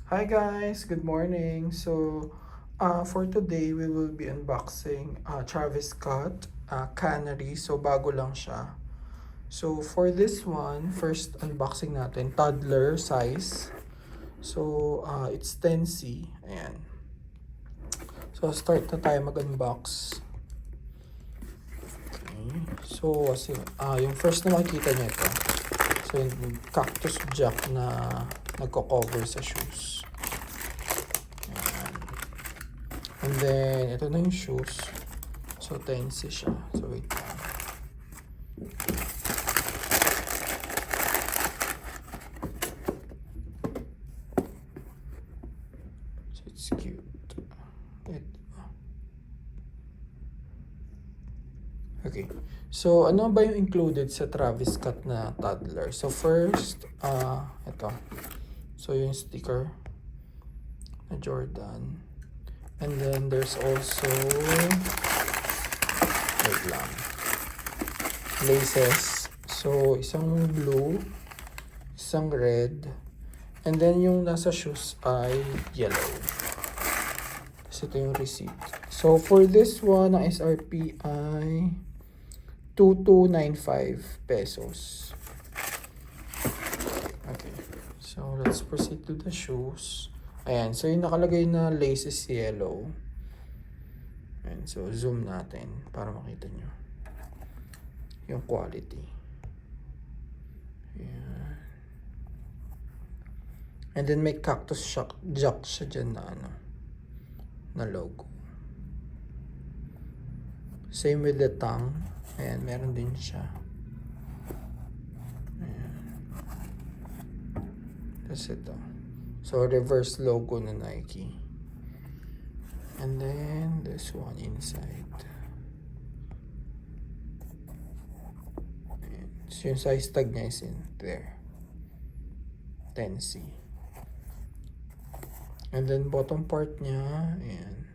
Hi guys, good morning. For today we will be unboxing Travis Scott Canary. So bago lang siya. So for this one, first unboxing natin, toddler size. It's 10C. Ayan. So start na tayo mag-unbox. Okay. Yung first na makikita niyo ito. So yung cactus jack na nagko-cover sa shoes. And then, ito na yung shoes. So, 10C siya. So, wait lang. So, it's cute. Okay. So, ano ba yung included sa Travis Scott na toddler? So, first, ito. So, yung sticker na Jordan. And then, there's also, wait lang, laces. So, isang blue, isang red, and then yung nasa shoes ay yellow. Tapos ito yung receipt. So, for this one, ang SRP ay 2295 pesos. Okay. So, let's proceed to the shoes. Ayan. So, yung nakalagay na lace is yellow. Ayan. So, zoom natin para makita nyo yung quality. Ayan. And then, may cactus jack siya dyan na logo. Same with the tongue. Ayan, meron din siya. Ayan. Tapos ito. So, reverse logo na Nike. And then, this one inside. Ayan. So, yung size tag niya is in there. 10C. And then, bottom part niya, ayan.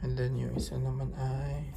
And then, yung isa naman ay